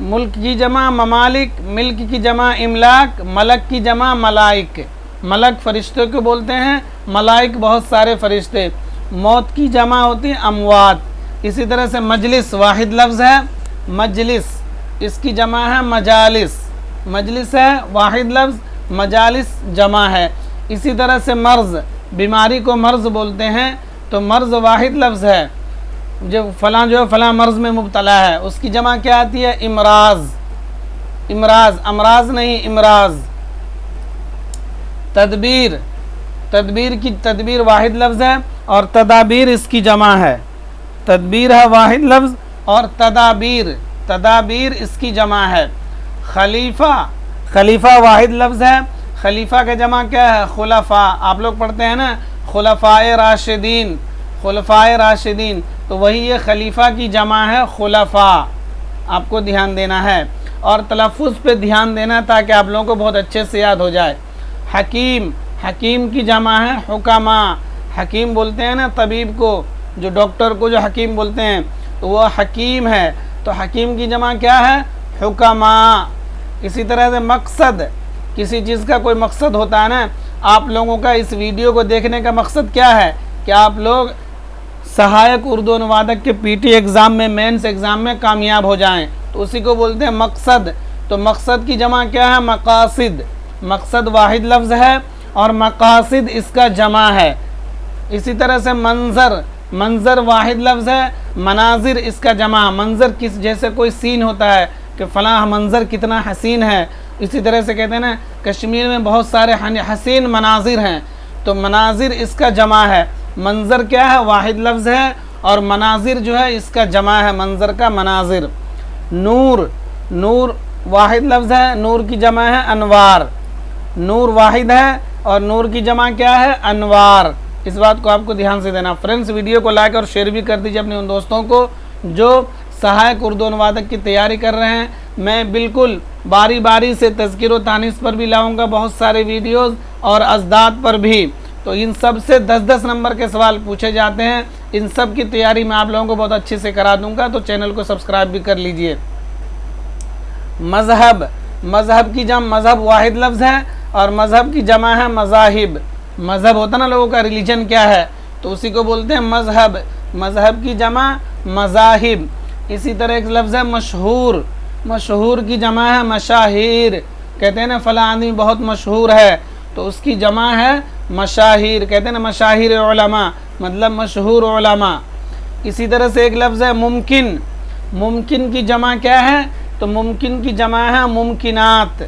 ملک کی جمع ممالک، ملک کی جمع املاک، ملک کی جمع ملائک، ملک فرشتوں کو بولتے ہیں، ملائک بہت سارے فرشتے، موت کی جمع ہوتی ہے اموات۔ اسی طرح سے مجلس واحد لفظ ہے، مجلس، اس کی جمع ہے مجالس، مجلس ہے واحد لفظ، مجالس جمع ہے۔ اسی طرح سے مرض، بیماری کو مرض بولتے ہیں، تو مرض واحد لفظ ہے، جو فلاں جو ہے فلاں مرض میں مبتلا ہے، اس کی جمع کیا آتی ہے؟ امراض، امراض، امراض نہیں امراض۔ تدبیر، تدبیر کی تدبیر واحد لفظ ہے اور تدابیر اس کی جمع ہے، تدبیر ہے واحد لفظ اور تدابیر، تدابیر اس کی جمع ہے۔ خلیفہ، خلیفہ واحد لفظ ہے، خلیفہ کا جمع کیا ہے؟ خلفاء، آپ لوگ پڑھتے ہیں نا خلفاء راشدین، خلفاء راشدین، تو وہی یہ خلیفہ کی جمع ہے خلفاء، آپ کو دھیان دینا ہے اور تلفظ پہ دھیان دینا تاکہ آپ لوگوں کو بہت اچھے سے یاد ہو جائے۔ حکیم، حکیم کی جمع ہے حکما، حکیم بولتے ہیں نا طبیب کو، جو ڈاکٹر کو جو حکیم بولتے ہیں تو وہ حکیم ہے، تو حکیم کی جمع کیا ہے؟ حکما۔ اسی طرح سے مقصد، کسی چیز کا کوئی مقصد ہوتا ہے نا، آپ لوگوں کا اس ویڈیو کو دیکھنے کا مقصد کیا ہے کہ آپ لوگ سہایک اردو انوادک کے پی ٹی ایگزام میں، مینس ایگزام میں کامیاب ہو جائیں، تو اسی کو بولتے ہیں مقصد۔ تو مقصد کی جمع کیا ہے؟ مقاصد، مقصد واحد لفظ ہے اور مقاصد اس کا جمع ہے۔ اسی طرح سے منظر، منظر واحد لفظ ہے، مناظر اس کا جمع، منظر کس جیسے کوئی سین ہوتا ہے کہ فلاں منظر کتنا حسین ہے، اسی طرح سے کہتے ہیں نا کشمیر میں بہت سارے حسین مناظر ہیں، تو مناظر اس کا جمع ہے۔ منظر کیا ہے؟ واحد لفظ ہے اور مناظر جو ہے اس کا جمع ہے، منظر کا مناظر۔ نور، نور واحد لفظ ہے، نور کی جمع ہے انوار، نور واحد ہے اور نور کی جمع کیا ہے؟ انوار۔ اس بات کو آپ کو دھیان سے دینا۔ فرینڈز ویڈیو کو لائک اور شیئر بھی کر دیجیے اپنے ان دوستوں کو جو سہایک اردو انوادک کی تیاری کر رہے ہیں۔ میں بالکل باری باری سے تذکیر و تانیث پر بھی لاؤں گا بہت سارے ویڈیوز اور ازداد پر بھی، تو ان سب سے 10-10 نمبر کے سوال پوچھے جاتے ہیں، ان سب کی تیاری میں آپ لوگوں کو بہت اچھے سے کرا دوں گا، تو چینل کو سبسکرائب بھی کر لیجئے۔ مذہب، مذہب کی جمع، مذہب واحد لفظ ہے اور مذہب کی جمع ہے مذاہب، مذہب ہوتا نا لوگوں کا ریلیجن کیا ہے، تو اسی کو بولتے ہیں مذہب، مذہب کی جمع مذاہب۔ اسی طرح ایک لفظ ہے مشہور، مشہور کی جمع ہے مشاہیر، کہتے ہیں نا فلاں آدمی بہت مشہور ہے تو اس کی جمع ہے مشاہیر، کہتے ہیں نا مشاہیر علماء، مطلب مشہور علماء۔ اسی طرح سے ایک لفظ ہے ممکن، ممکن کی جمع کیا ہے؟ تو ممکن کی جمع ہے ممکنات،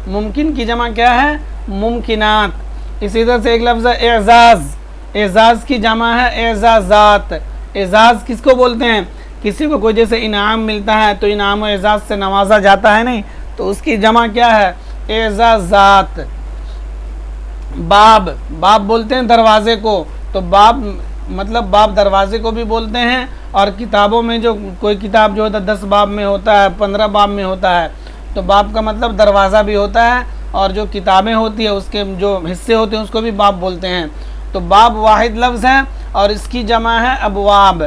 ممکن کی جمع کیا ہے؟ ممکنات۔ اسی طرح سے ایک لفظ ہے اعزاز، اعزاز کی جمع ہے اعزازات، اعزاز کس کو بولتے ہیں؟ کسی کو کوئی جیسے انعام ملتا ہے تو انعام و اعزاز سے نوازا جاتا ہے نہیں، تو اس کی جمع کیا ہے؟ اعزازات۔ باب، باب بولتے ہیں دروازے کو، تو باب مطلب باب دروازے کو بھی بولتے ہیں، اور کتابوں میں جو کوئی کتاب جو ہوتا ہے 10 باب میں ہوتا ہے، 15 باب میں ہوتا ہے، تو باب کا مطلب دروازہ بھی ہوتا ہے، اور جو کتابیں ہوتی ہیں اس کے جو حصے ہوتے ہیں اس کو بھی باب بولتے ہیں۔ تو باب واحد لفظ ہے اور اس کی جمع ہے ابواب،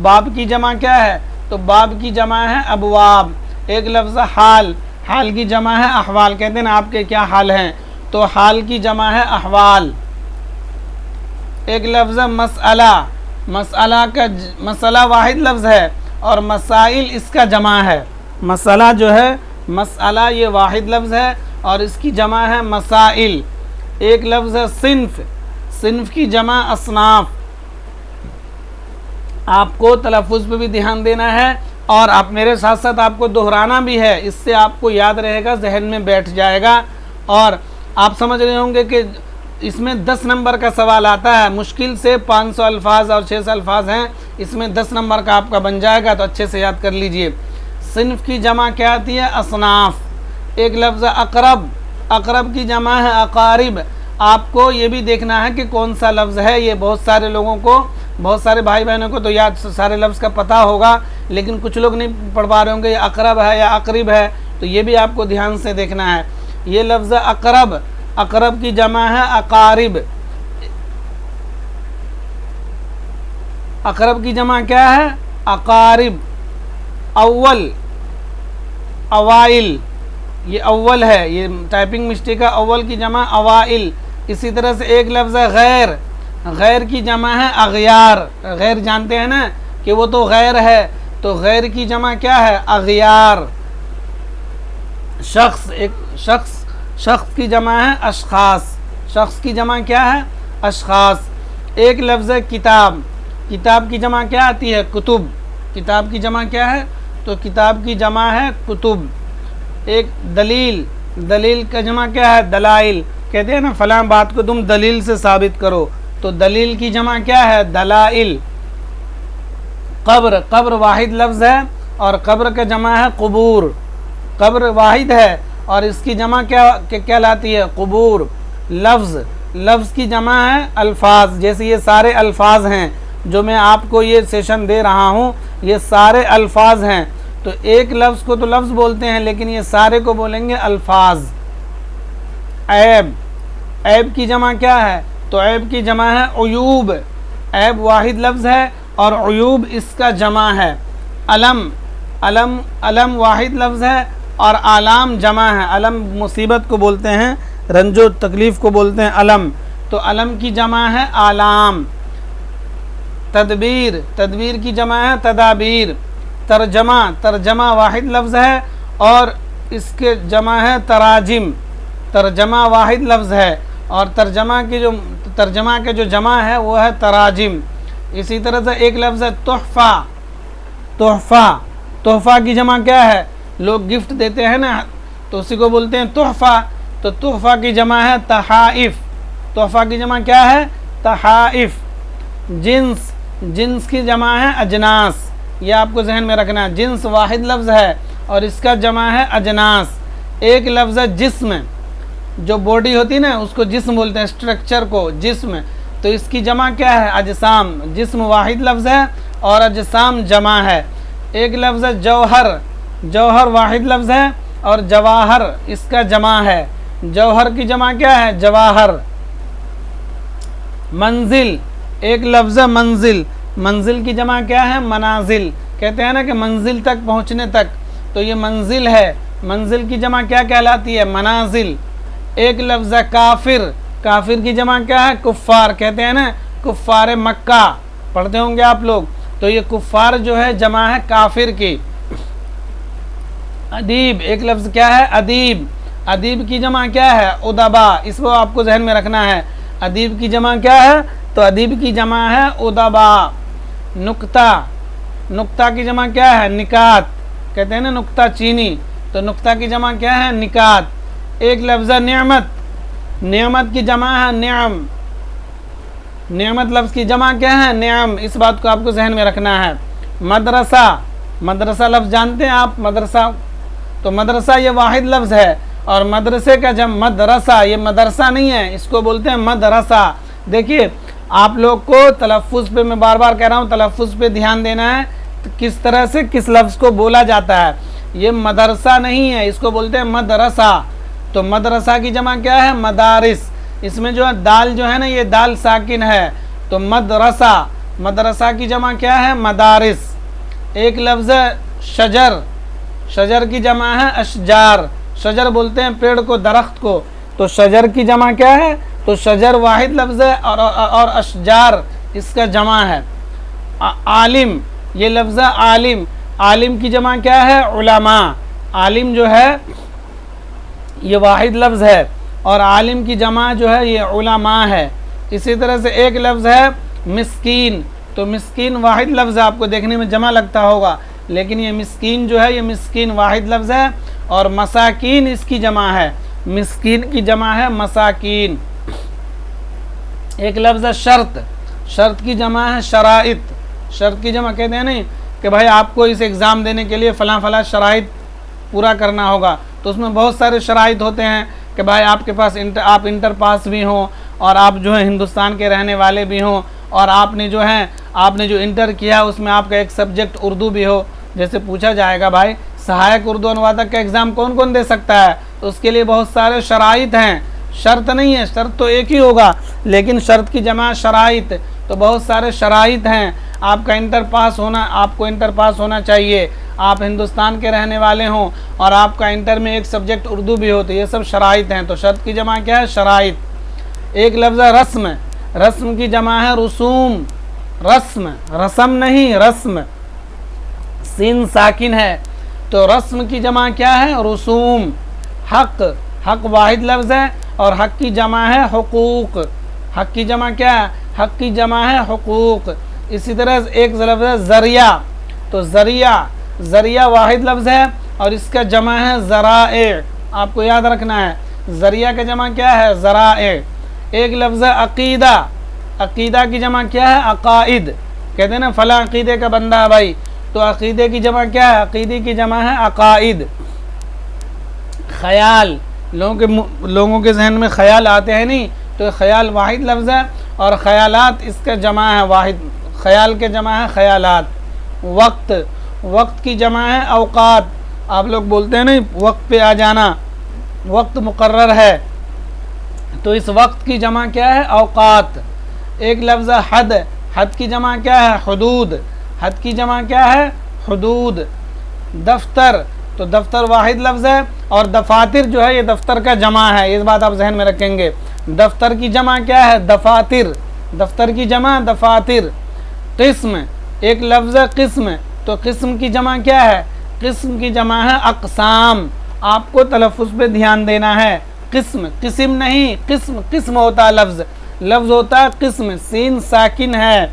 باب کی جمع کیا ہے؟ تو باب کی جمع ہے ابواب۔ ایک لفظ حال، حال کی جمع ہے احوال، کہتے ہیں نا آپ کے کیا حال ہیں، تو حال کی جمع ہے احوال۔ ایک لفظ مسئلہ، مسئلہ کا مسئلہ واحد لفظ ہے اور مسائل اس کا جمع ہے، مسئلہ جو ہے مسئلہ یہ واحد لفظ ہے اور اس کی جمع ہے مسائل۔ ایک لفظ ہے صنف، صنف کی جمع اصناف۔ آپ کو تلفظ پہ بھی دھیان دینا ہے اور آپ میرے ساتھ ساتھ آپ کو دہرانا بھی ہے، اس سے آپ کو یاد رہے گا، ذہن میں بیٹھ جائے گا، اور آپ سمجھ رہے ہوں گے کہ اس میں 10 نمبر کا سوال آتا ہے، مشکل سے 500 الفاظ اور 600 الفاظ ہیں، اس میں 10 نمبر کا آپ کا بن جائے گا، تو اچھے سے یاد کر لیجئے۔ صنف کی جمع کیا آتی ہے؟ اصناف۔ ایک لفظ اقرب، اقرب کی جمع ہے اقارب۔ آپ کو یہ بھی دیکھنا ہے کہ کون سا لفظ ہے، یہ بہت سارے لوگوں کو، بہت سارے بھائی بہنوں کو تو یاد سارے لفظ کا پتہ ہوگا، لیکن کچھ لوگ نہیں پڑھ پا رہے ہوں گے یہ اقرب ہے یا اقرب ہے، تو یہ بھی آپ کو دھیان سے دیکھنا ہے۔ یہ لفظ اقرب، اقرب کی جمع ہے اقارب، اقرب کی جمع کیا ہے؟ اقارب۔ اول، اوائل، یہ اول ہے، یہ ٹائپنگ مسٹیک ہے، اول کی جمع اوائل. اسی طرح سے ایک لفظ ہے غیر، غیر کی جمع ہے اغیار. غیر جانتے ہیں نا کہ وہ تو غیر ہے، تو غیر کی جمع کیا ہے؟ اغیار. شخص، ایک شخص کی جمع ہے اشخاص. شخص کی جمع کیا ہے؟ اشخاص. ایک لفظ ہے کتاب، کتاب کی جمع کیا آتی ہے؟ کتب. کتاب کی جمع کیا ہے؟ تو کتاب کی جمع ہے کتب. ایک دلیل، دلیل کا جمع کیا ہے؟ دلائل. کہتے ہیں نا فلاں بات کو تم دلیل سے ثابت کرو، تو دلیل کی جمع کیا ہے؟ دلائل. قبر، قبر واحد لفظ ہے اور قبر کا جمع ہے قبور. قبر واحد ہے اور اس کی جمع کیا لاتی ہے؟ قبور. لفظ، لفظ کی جمع ہے الفاظ. جیسے یہ سارے الفاظ ہیں جو میں آپ کو یہ سیشن دے رہا ہوں، یہ سارے الفاظ ہیں. تو ایک لفظ کو تو لفظ بولتے ہیں لیکن یہ سارے کو بولیں گے الفاظ. عیب، عیب کی جمع کیا ہے؟ تو عیب کی جمع ہے عیوب. عیب واحد لفظ ہے اور عیوب اس کا جمع ہے. علم، علم، علم واحد لفظ ہے اور علام جمع ہے. علم مصیبت کو بولتے ہیں، رنج و تکلیف کو بولتے ہیں علم، تو علم کی جمع ہے علام. تدبیر، تدبیر کی جمع ہے تدابیر. ترجمہ، ترجمہ واحد لفظ ہے اور اس کے جمع ہے تراجم. ترجمہ واحد لفظ ہے اور ترجمہ کے جو جمع ہے وہ ہے تراجم. اسی طرح سے ایک لفظ ہے تحفہ. تحفہ، تحفہ کی جمع کیا ہے؟ لوگ گفٹ دیتے ہیں نا تو اسی کو بولتے ہیں تحفہ. تو تحفہ کی جمع ہے تحائف. تحفہ کی جمع کیا ہے؟ تحائف. جنس، جنس کی جمع ہے اجناس. یہ آپ کو ذہن میں رکھنا ہے، جنس واحد لفظ ہے اور اس کا جمع ہے اجناس. ایک لفظ ہے جسم، جو باڈی ہوتی ہے نا اس کو جسم بولتے ہیں، اسٹرکچر کو جسم. تو اس کی جمع کیا ہے؟ اجسام. جسم واحد لفظ ہے اور اجسام جمع ہے. ایک لفظ ہے جوہر، جوہر واحد لفظ ہے اور جواہر اس کا جمع ہے. جوہر کی جمع کیا ہے؟ جواہر. منزل، ایک لفظ ہے منزل. منزل کی جمع کیا ہے؟ منازل. کہتے ہیں نا کہ منزل تک پہنچنے تک، تو یہ منزل ہے. منزل کی جمع کیا کہلاتی ہے؟ منازل. ایک لفظ ہے کافر. کافر کی جمع کیا ہے؟ کفار. کہتے ہیں نا کفار مکہ، پڑھتے ہوں گے آپ لوگ. تو یہ کفار جو ہے جمع ہے کافر کی. ادیب، ایک لفظ کیا ہے؟ ادیب. ادیب کی جمع کیا ہے؟ ادبا. اس کو آپ کو ذہن میں رکھنا ہے. ادیب کی جمع کیا ہے؟ تو ادیب کی جمع ہے ادبا. نکتہ، نکتہ کی جمع کیا ہے؟ نکات. کہتے ہیں نا نکتہ چینی، تو نکتہ کی جمع کیا ہے؟ نکات. ایک لفظ ہے نعمت. نعمت کی جمع ہے نعم. نعمت لفظ کی جمع کیا ہے؟ نعم. اس بات کو آپ کو ذہن میں رکھنا ہے. مدرسہ، مدرسہ لفظ جانتے ہیں آپ؟ مدرسہ، تو مدرسہ یہ واحد لفظ ہے اور مدرسے کا جمع مدرسہ. یہ مدرسہ نہیں ہے، اس کو بولتے ہیں مدرسہ. دیکھیے آپ لوگ کو تلفظ پہ میں بار بار کہہ رہا ہوں، تلفظ پہ دھیان دینا ہے کس طرح سے کس لفظ کو بولا جاتا ہے. یہ مدرسہ نہیں ہے، اس کو بولتے ہیں مدرسہ. تو مدرسہ کی جمع کیا ہے؟ مدارس. اس میں جو ہے دال جو ہے نا یہ دال ساکن ہے، تو مدرسہ. مدرسہ کی جمع کیا ہے؟ مدارس. ایک لفظ ہے شجر. شجر کی جمع ہے اشجار. شجر بولتے ہیں پیڑ کو، درخت کو. تو شجر کی جمع کیا ہے؟ تو شجر واحد لفظ ہے اور اشجار اس کا جمع ہے. عالم، یہ لفظ ہے عالم. عالم کی جمع کیا ہے؟ علماء. عالم جو ہے یہ واحد لفظ ہے اور عالم کی جمع جو ہے یہ علماء ہے. اسی طرح سے ایک لفظ ہے مسکین. تو مسکین واحد لفظ ہے، آپ کو دیکھنے میں جمع لگتا ہوگا لیکن یہ مسکین جو ہے یہ مسکین واحد لفظ ہے اور مساکین اس کی جمع ہے. مسکین کی جمع ہے مساکین. ایک لفظ ہے شرط. شرط کی جمع ہے شرائط. شرط کی جمع کہتے ہیں نہیں کہ بھائی آپ کو اس ایگزام دینے کے لیے فلاں فلاں شرائط پورا کرنا ہوگا، تو اس میں بہت سارے شرائط ہوتے ہیں کہ بھائی آپ کے پاس آپ انٹر پاس بھی ہوں اور آپ جو ہے ہندوستان کے رہنے والے بھی ہوں اور آپ نے جو انٹر کیا اس میں آپ کا ایک سبجیکٹ اردو بھی ہو. جیسے پوچھا جائے گا بھائی سہایک اردو انوادک کا ایگزام کون کون دے سکتا ہے، تو اس کے لیے بہت سارے شرائط ہیں. شرط نہیں ہے، شرط تو ایک ہی ہوگا لیکن شرط کی جمع شرائط. تو بہت سارے شرائط ہیں. آپ کو انٹر پاس ہونا چاہیے، آپ ہندوستان کے رہنے والے ہوں اور آپ کا انٹر میں ایک سبجیکٹ اردو بھی ہو تو یہ سب شرائط ہیں. تو شرط کی جمع کیا ہے؟ شرائط. ایک لفظ ہے رسم. رسم کی جمع ہے رسوم. رسم، رسم نہیں، رسم، سین ساکن ہے تو رسم کی جمع کیا ہے؟ رسوم. حق، حق واحد لفظ ہے اور حق کی جمع ہے حقوق. حق کی جمع کیا ہے؟ حق کی جمع ہے حقوق. اسی طرح ایک لفظ ہے ذریعہ. تو ذریعہ، ذریعہ واحد لفظ ہے اور اس کا جمع ہے ذرائع. آپ کو یاد رکھنا ہے ذریعہ کا جمع کیا ہے؟ ذرائع. ایک لفظ ہے عقیدہ. عقیدہ کی جمع کیا ہے؟ عقائد. کہتے ہیں نا فلاں عقیدے کا بندہ ہے بھائی، تو عقیدے کی جمع کیا ہے؟ عقیدے کی جمع ہے عقائد. خیال، لوگوں کے ذہن میں خیال آتے ہیں نہیں، تو خیال واحد لفظ ہے اور خیالات اس کا جمع ہے واحد. خیال کے جمع ہے خیالات. وقت، وقت کی جمع ہے اوقات. آپ لوگ بولتے ہیں نہیں وقت پہ آ جانا، وقت مقرر ہے، تو اس وقت کی جمع کیا ہے؟ اوقات. ایک لفظ حد. حد کی جمع کیا ہے؟ حدود. حد کی جمع کیا ہے؟ حدود. دفتر، تو دفتر واحد لفظ ہے اور دفاتر جو ہے یہ دفتر کا جمع ہے. اس بات آپ ذہن میں رکھیں گے. دفتر کی جمع کیا ہے؟ دفاتر. دفتر کی جمع دفاتر. قسم، ایک لفظ قسم. تو قسم کی جمع کیا ہے؟ قسم کی جمع ہے اقسام. آپ کو تلفظ پہ دھیان دینا ہے. قسم، قسم نہیں، قسم، قسم ہوتا ہے لفظ، لفظ ہوتا ہے قسم، سین ساکن ہے.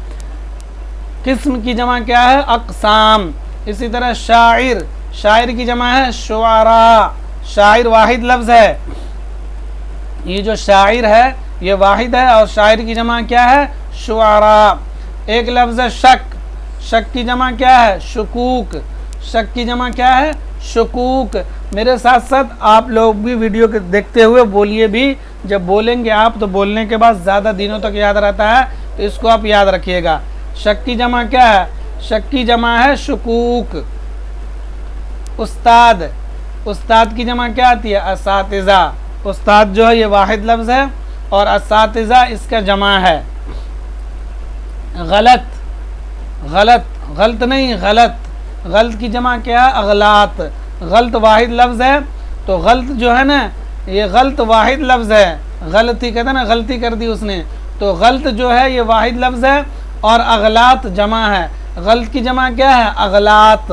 قسم کی جمع کیا ہے؟ اقسام. اسی طرح شاعر، شاعر کی جمع ہے شعراء. شاعر واحد لفظ ہے. یہ جو شاعر ہے یہ واحد ہے اور شاعر کی جمع کیا ہے؟ شعراء. ایک لفظ ہے شک. شک کی جمع کیا ہے؟ شکوک. شک کی جمع کیا ہے؟ شکوک. میرے ساتھ ساتھ آپ لوگ بھی ویڈیو کے دیکھتے ہوئے بولیے بھی. جب بولیں گے آپ تو بولنے کے بعد زیادہ دنوں تک یاد رہتا ہے، تو اس کو آپ یاد رکھیے گا. شک کی جمع کیا ہے؟ شک کی جمع ہے شکوک. استاد، استاد کی جمع کیا آتی ہے؟ اساتذہ. استاد جو ہے یہ واحد لفظ ہے اور اساتذہ اس کا جمع ہے. غلط، غلط، غلط نہیں، غلط. غلط کی جمع کیا ہے؟ اغلاط. غلط واحد لفظ ہے تو غلط جو ہے نا یہ غلط واحد لفظ ہے. غلطی کہتے ہیں نا غلطی کر دی اس نے، تو غلط جو ہے یہ واحد لفظ ہے اور اغلاط جمع ہے. غلط کی جمع کیا ہے؟ اغلاط.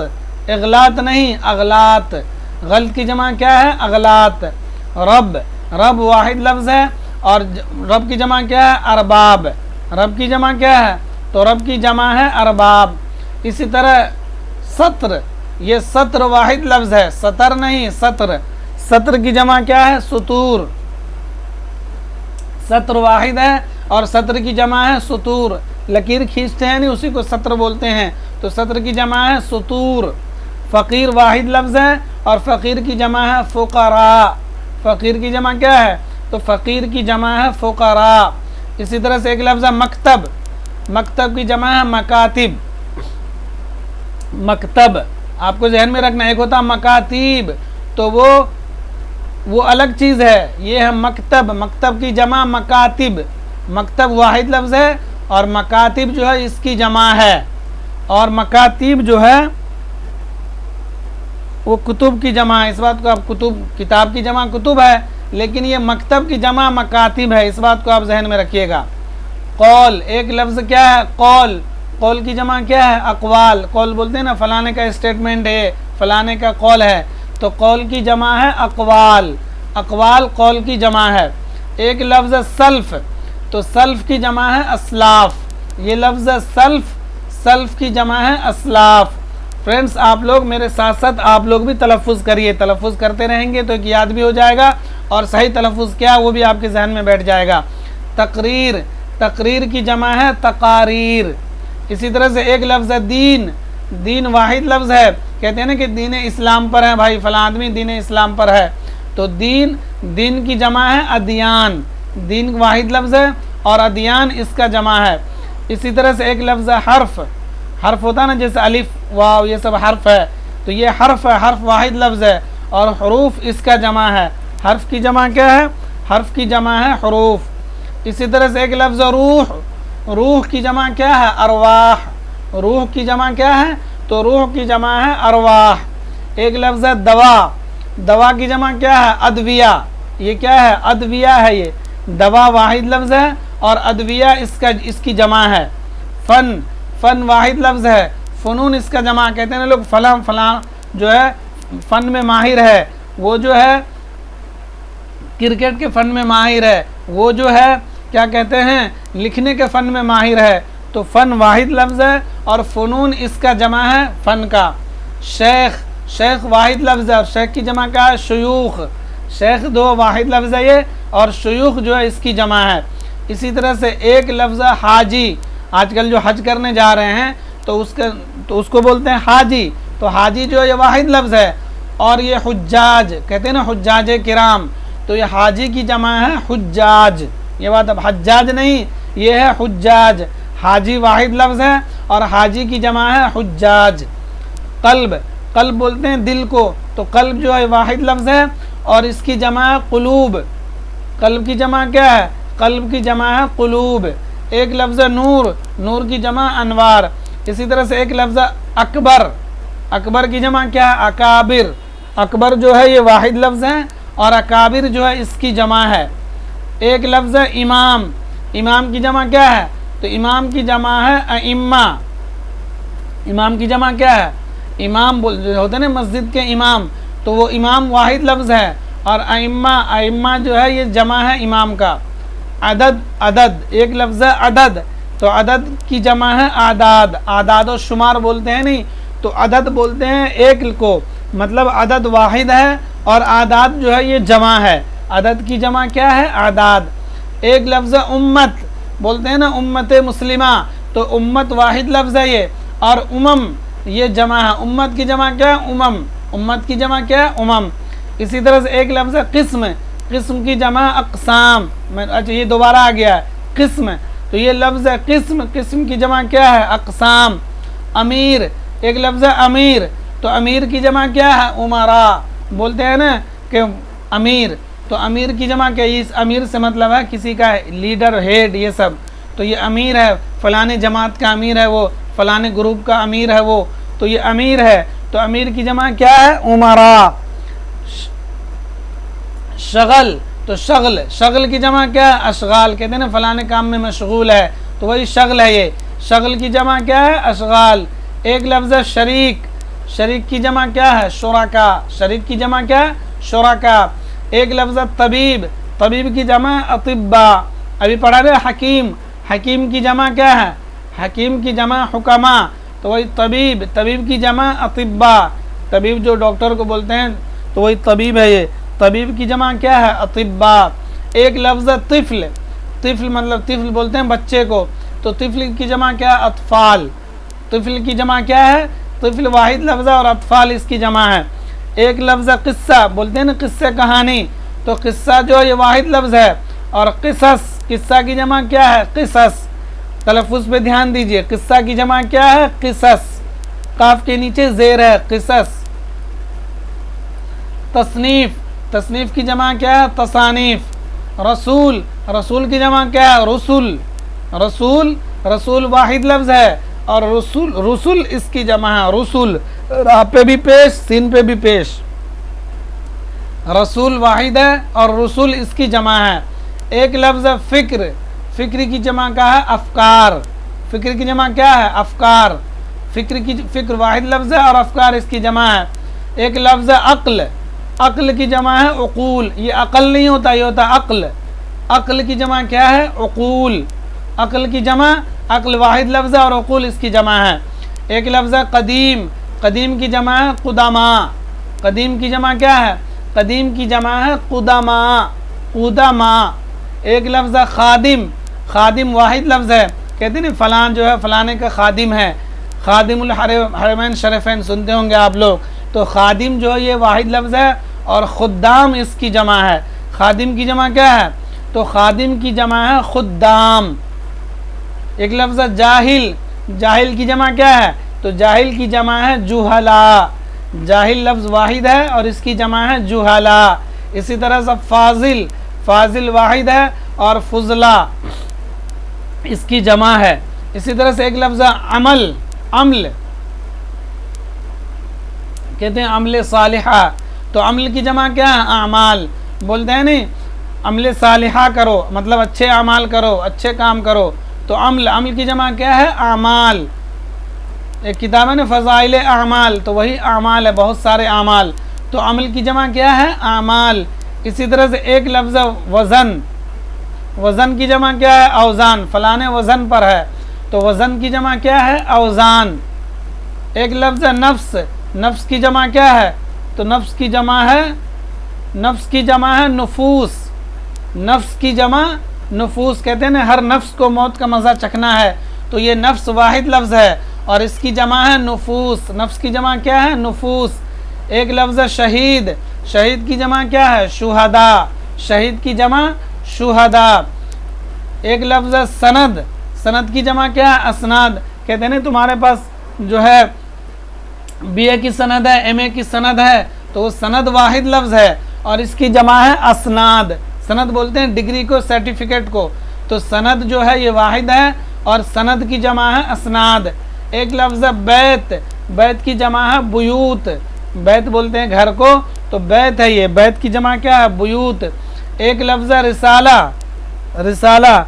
اغلاط نہیں، اغلاط. غلط کی جمع کیا ہے؟ اغلاط. رب، رب واحد لفظ ہے اور رب کی جمع کیا ہے؟ ارباب. رب کی جمع کیا ہے؟ تو رب کی جمع ہے ارباب. اسی طرح سطر، یہ سطر واحد لفظ ہے، سطر نہیں، سطر. سطر کی جمع کیا ہے؟ سطور. سطر واحد ہے اور سطر کی جمع ہے سطور. لکیر کھینچتے ہیں نہیں اسی کو سطر بولتے ہیں، تو سطر کی جمع ہے سطور. فقیر واحد لفظ ہے اور فقیر کی جمع ہے فقراء. فقیر کی جمع کیا ہے؟ تو فقیر کی جمع ہے فقراء. اسی طرح سے ایک لفظ ہے مکتب. مکتب کی جمع ہے مکاتب. مکتب آپ کو ذہن میں رکھنا، ایک ہوتا ہے مکاتیب تو وہ الگ چیز ہے، یہ ہے مکتب. مکتب کی جمع مکاتب. مکتب واحد لفظ ہے اور مکاتب جو ہے اس کی جمع ہے، اور مکاتیب جو ہے وہ کتب کی جمع ہے. اس بات کو آپ کتب، کتاب کی جمع کتب ہے لیکن یہ مکتب کی جمع مکاتب ہے، اس بات کو آپ ذہن میں رکھیے گا. قول، ایک لفظ کیا ہے؟ قول. قول کی جمع کیا ہے؟ اقوال. قول بولتے ہیں نا فلانے کا اسٹیٹمنٹ ہے، فلانے کا قول ہے، تو قول کی جمع ہے اقوال. اقوال قول کی جمع ہے. ایک لفظ سلف، تو سلف کی جمع ہے اسلاف. یہ لفظ سلف، سلف کی جمع ہے اسلاف. فرینڈز آپ لوگ میرے ساتھ ساتھ آپ لوگ بھی تلفظ کریے، تلفظ کرتے رہیں گے تو ایک یاد بھی ہو جائے گا اور صحیح تلفظ کیا وہ بھی آپ کے ذہن میں بیٹھ جائے گا. تقریر، تقریر کی جمع ہے تقاریر. اسی طرح سے ایک لفظ ہے دین. دین واحد لفظ ہے، کہتے ہیں نا کہ دین اسلام پر ہے بھائی، فلاں آدمی دین اسلام پر ہے، تو دین، دین کی جمع ہے ادیان. دین واحد لفظ ہے اور ادیان اس کا جمع ہے. اسی طرح سے ایک لفظ ہے حرف. حرف ہوتا ہے نا جیسے الف واو یہ سب حرف ہے، تو یہ حرف ہے، حرف واحد لفظ ہے اور حروف اس کا جمع ہے. حرف کی جمع کیا ہے؟ حرف کی جمع ہے حروف. اسی طرح سے ایک لفظ روح. روح کی جمع کیا ہے؟ ارواح. روح کی جمع کیا ہے؟ تو روح کی جمع ہے ارواح. ایک لفظ ہے دوا. دوا کی جمع کیا ہے؟ ادویہ. یہ کیا ہے؟ ادویہ ہے. یہ دوا واحد لفظ ہے اور ادویہ اس کی جمع ہے. فن. فن واحد لفظ ہے. فنون اس کا جمع. کہتے ہیں لوگ فلاں فلاں جو ہے فن میں ماہر ہے، وہ جو ہے کرکٹ کے فن میں ماہر ہے، وہ جو ہے کیا کہتے ہیں لکھنے کے فن میں ماہر ہے. تو فن واحد لفظ ہے اور فنون اس کا جمع ہے فن کا. شیخ. شیخ واحد لفظ ہے اور شیخ کی جمع کیا ہے؟ شیوخ. شیخ دو واحد لفظ ہے یہ اور شیوخ جو ہے اس کی جمع ہے. اسی طرح سے ایک لفظ ہے حاجی. آج کل جو حج کرنے جا رہے ہیں تو اس کو بولتے ہیں حاجی. تو حاجی جو ہے یہ واحد لفظ ہے. اور یہ حجاج کہتے ہیں نا، حجاج کرام، تو یہ حاجی کی جمع ہے حجاج. یہ بات اب حجاج نہیں، یہ ہے حجاج. حاجی واحد لفظ ہے اور حاجی کی جمع ہے حجاج. قلب. قلب بولتے ہیں دل کو، تو قلب جو ہے واحد لفظ ہے اور اس کی جمع ہے قلوب. قلب کی جمع کیا ہے؟ قلب کی جمع ہے قلوب. ایک لفظ ہے نور. نور کی جمع انوار. اسی طرح سے ایک لفظ ہے اکبر. اکبر کی جمع کیا ہے؟ اکابر. اکبر جو ہے یہ واحد لفظ ہے اور اکابر جو ہے اس کی جمع ہے. ایک لفظ ہے امام. امام کی جمع کیا ہے؟ تو امام کی جمع ہے ائمہ. امام کی جمع کیا ہے؟ امام ہوتے ہیں نا مسجد کے امام، تو وہ امام واحد لفظ ہے اور ائمہ. ائمہ جو ہے یہ جمع ہے امام کا. عدد. عدد ایک لفظ ہے عدد، تو عدد کی جمع ہے اعداد. اعداد و شمار بولتے ہیں نہیں، تو عدد بولتے ہیں ایک کو، مطلب عدد واحد ہے اور اعداد جو ہے یہ جمع ہے. عدد کی جمع کیا ہے؟ اعداد. ایک لفظ ہے امت. بولتے ہیں نا امت مسلمہ، تو امت واحد لفظ ہے یہ اور یہ جمع ہے. امت کی جمع کیا ہے؟ امت کی جمع کیا ہے؟ اسی طرح سے ایک لفظ ہے قسم. قسم کی جمع اقسام. اچھا یہ دوبارہ آ گیا ہے قسم، تو یہ لفظ ہے قسم. قسم کی جمع کیا ہے؟ اقسام. امیر. ایک لفظ ہے امیر، تو امیر کی جمع کیا ہے؟ امراء. بولتے ہیں نا کہ امیر، تو امیر کی جمع کیا ہے؟ اس امیر سے مطلب ہے کسی کا لیڈر، ہیڈ، یہ سب. تو یہ امیر ہے، فلانے جماعت کا امیر ہے وہ، فلانے گروپ کا امیر ہے وہ، تو یہ امیر ہے. تو امیر کی جمع کیا ہے؟ امراء. شغل. تو شغل کی جمع کیا ہے؟ اشغال. کہتے ہیں نا فلانے کام میں مشغول ہے، تو وہی شغل ہے. یہ شغل کی جمع کیا ہے؟ اشغال. ایک لفظ ہے شریک. شریک کی جمع کیا ہے؟ شرکا. شریک کی جمع کیا ہے؟ شرکا. ایک لفظ ہے طبیب. طبیب کی جمع اطباء. ابھی پڑھا رہے حکیم. حکیم کی جمع کیا ہے؟ حکیم کی جمع حکما. تو وہی طبیب. طبیب کی جمع اطباء. طبیب جو ڈاکٹر کو بولتے ہیں تو وہی طبیب ہے. یہ طبیب کی جمع کیا ہے؟ اطباء. ایک لفظ ہے طفل. طفل مطلب طفل بولتے ہیں بچے کو، تو طفل کی جمع کیا ہے؟ اطفال. طفل کی جمع کیا ہے؟ طفل واحد لفظ ہے اور اطفال اس کی جمع ہے. ایک لفظ ہے قصہ. بولتے ہیں نا قصہ کہانی، تو قصہ جو ہے یہ واحد لفظ ہے اور قصص. قصہ کی جمع کیا ہے؟ قصص. تلفظ پہ دھیان دیجئے. قصہ کی جمع کیا ہے؟ قصص. قاف کے نیچے زیر ہے. قصص. تصنیف. تصنیف کی جمع کیا ہے؟ تصانیف. رسول. رسول کی جمع کیا ہے؟ رسل. رسول. رسول واحد لفظ ہے اور رسول اس کی جمع ہے. رسول راہ پہ بھی پیش، سین پہ بھی پیش. رسول واحد ہے اور رسول اس کی جمع ہے. ایک لفظ ہے فکر. فکر کی جمع کیا ہے؟ افکار. فکر کی جمع کیا ہے؟ افکار. فکر واحد لفظ ہے اور افکار اس کی جمع ہے. ایک لفظ ہے عقل. عقل کی جمع ہے عقول. یہ عقل نہیں ہوتا، یہ ہوتا عقل. عقل کی جمع کیا ہے؟ عقول. عقل کی جمع، عقل واحد لفظ ہے اور عقول اس کی جمع ہے. ایک لفظ ہے قدیم. قدیم کی جمع ہے قدماء. قدیم کی جمع کیا ہے؟ قدیم کی جمع ہے قدماء. قدماء. ایک لفظ ہے خادم. خادم واحد لفظ ہے. کہتے ہیں فلان جو ہے فلانے کا خادم ہے. خادم الحرمین شریفین سنتے ہوں گے آپ لوگ. تو خادم جو ہے یہ واحد لفظ ہے اور خدام اس کی جمع ہے. خادم کی جمع کیا ہے؟ تو خادم کی جمع ہے خدام. ایک لفظ ہے جاہل. جاہل کی جمع کیا ہے؟ تو جاہل کی جمع ہے جہلا. جاہل لفظ واحد ہے اور اس کی جمع ہے جہلا. اسی طرح سے فاضل. فاضل واحد ہے اور فضلہ اس کی جمع ہے. اسی طرح سے ایک لفظ ہے عمل. عمل. کہتے ہیں عمل صالحہ، تو عمل کی جمع کیا ہے؟ اعمال. بولتے ہیں نہیں عمل صالحہ کرو مطلب اچھے اعمال کرو، اچھے کام کرو. تو عمل کی جمع کیا ہے؟ اعمال. ایک کتاب ہے نا فضائل اعمال، تو وہی اعمال ہے، بہت سارے اعمال. تو عمل کی جمع کیا ہے؟ اعمال. اسی طرح سے ایک لفظ وزن، وزن کی جمع کیا ہے؟ اوزان. فلانے وزن پر ہے، تو وزن کی جمع کیا ہے؟ اوزان. ایک لفظ نفس، نفس کی جمع کیا ہے؟ تو نفس کی جمع ہے نفوس. نفس کی جمع نفوس. کہتے ہیں نا ہر نفس کو موت کا مزہ چکھنا ہے، تو یہ نفس واحد لفظ ہے اور اس کی جمع ہے نفوس. نفس کی جمع کیا ہے؟ نفوس. ایک لفظ شہید، شہید کی جمع کیا ہے؟ شہداء. شہید کی جمع شہداء. ایک لفظ سند، سند کی جمع کیا ہے؟ اسناد. کہتے ہیں نا تمہارے پاس جو ہے بی اے کی سند ہے، ایم اے کی سند ہے، تو وہ سند واحد لفظ ہے اور اس کی جمع ہے اسناد. سند بولتے ہیں ڈگری کو، سرٹیفکیٹ کو. تو سند جو ہے یہ واحد ہے اور سند کی جمع ہے اسناد. ایک لفظ بیت، بیت کی جمع ہے بیوت. بیت بولتے ہیں گھر کو، تو بیت ہے یہ. بیت کی جمع کیا ہے؟ بیوت. ایک لفظ رسالہ، رسالہ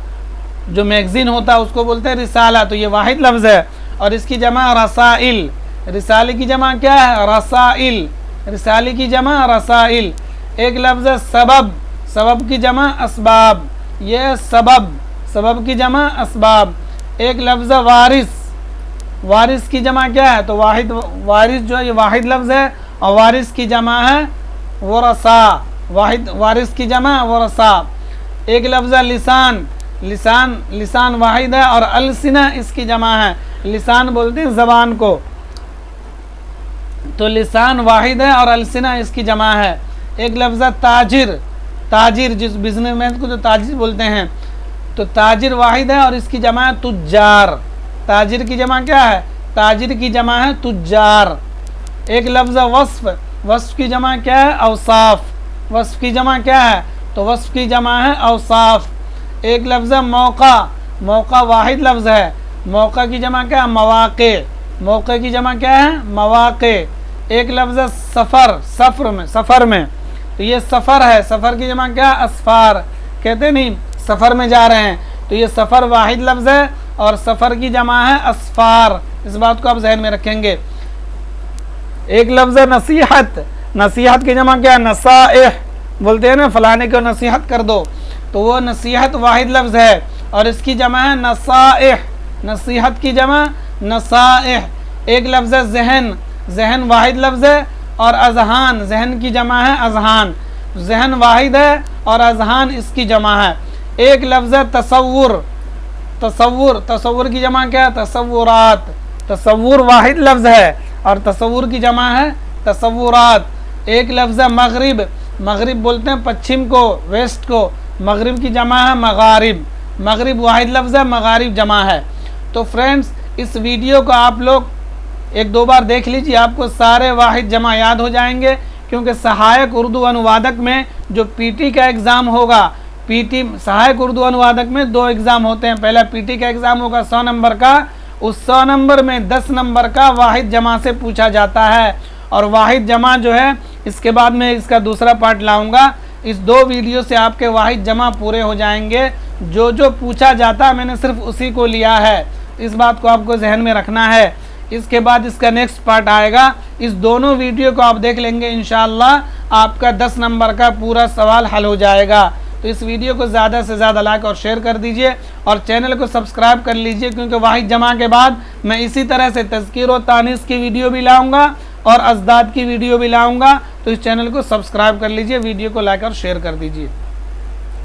جو میگزین ہوتا ہے اس کو بولتے ہیں رسالہ، تو یہ واحد لفظ ہے اور اس کی جمع رسائل. رسالے کی جمع کیا ہے؟ رسائل. رسالے کی جمع رسائل. ایک لفظ سبب، سبب کی جمع اسباب. یہ سبب، سبب کی جمع اسباب. ایک لفظ وارث، وارث کی جمع کیا ہے؟ تو واحد. وارث جو ہے یہ واحد لفظ ہے اور وارث کی جمع ہے ورثاء. واحد وارث کی جمع ورثاء. ایک لفظ لسان، لسان، لسان واحد ہے اور السنہ اس کی جمع ہے. لسان بولتے ہیں زبان کو، تو لسان واحد ہے اور السنہ اس کی جمع ہے. ایک لفظ تاجر، تاجر جس بزنس مین کو جو تاجر بولتے ہیں، تو تاجر واحد ہے اور اس کی جمع ہے تجار. تاجر کی جمع کیا ہے؟ تاجر کی جمع ہے تجار. ایک لفظ وصف، وصف کی جمع کیا ہے؟ اوصاف. وصف کی جمع کیا ہے؟ تو وصف کی جمع ہے اوصاف. ایک لفظ موقع، موقع واحد لفظ ہے. موقع کی جمع کیا ہے؟ مواقع. موقع کی جمع کیا ہے؟ مواقع. ایک لفظ سفر، سفر میں، سفر میں، تو یہ سفر ہے. سفر کی جمع کیا ہے؟ اسفار. کہتے نہیں سفر میں جا رہے ہیں، تو یہ سفر واحد لفظ ہے اور سفر کی جمع ہے اسفار. اس بات کو آپ ذہن میں رکھیں گے. ایک لفظ نصیحت، نصیحت کی جمع کیا ہے؟ نصائح. بولتے ہیں نا فلانے کو نصیحت کر دو، تو وہ نصیحت واحد لفظ ہے اور اس کی جمع ہے نصائح. نصیحت کی جمع نصائح. ایک لفظ ذہن، ذہن واحد لفظ ہے اور اذہان، ذہن کی جمع ہے اذہان. ذہن واحد ہے اور اذہان اس کی جمع ہے. ایک لفظ تصور، تصور، تصور کی جمع کیا ہے؟ تصورات. تصور واحد لفظ ہے اور تصور کی جمع ہے تصورات. ایک لفظ مغرب، مغرب بولتے ہیں پچھم کو، ویسٹ کو. مغرب کی جمع ہے مغارب. مغرب واحد لفظ ہے، مغارب جمع ہے. تو فرینڈز اس ویڈیو کو آپ لوگ ایک دو بار دیکھ لیجیے، آپ کو سارے واحد جمع یاد ہو جائیں گے. کیونکہ سہایک اردو انوادک میں جو پی ٹی کا ایگزام ہوگا، پی ٹی سہایک اردو انوادک میں 2 ایگزام ہوتے ہیں. پہلا پی ٹی کا ایگزام ہوگا 100 نمبر کا، اس 100 نمبر میں 10 نمبر کا واحد جمع سے پوچھا جاتا ہے. اور واحد جمع جو ہے اس کے بعد میں اس کا دوسرا پارٹ لاؤں گا. اس 2 ویڈیو سے آپ کے واحد جمع پورے ہو جائیں گے. جو پوچھا جاتا ہے میں نے صرف اسی کو لیا ہے. اس بات کو آپ کو ذہن میں رکھنا ہے. اس کے بعد اس کا نیکسٹ پارٹ آئے گا. اس دونوں ویڈیو کو آپ دیکھ لیں گے، انشاءاللہ آپ کا 10 نمبر کا پورا سوال حل ہو جائے گا. تو اس ویڈیو کو زیادہ سے زیادہ لائک اور شیئر کر دیجئے اور چینل کو سبسکرائب کر لیجئے، کیونکہ واحد جمع کے بعد میں اسی طرح سے تذکیر و تانیث کی ویڈیو بھی لاؤں گا اور ازداد کی ویڈیو بھی لاؤں گا. تو اس چینل کو سبسکرائب کر لیجئے، ویڈیو کو لائک اور شیئر کر دیجئے.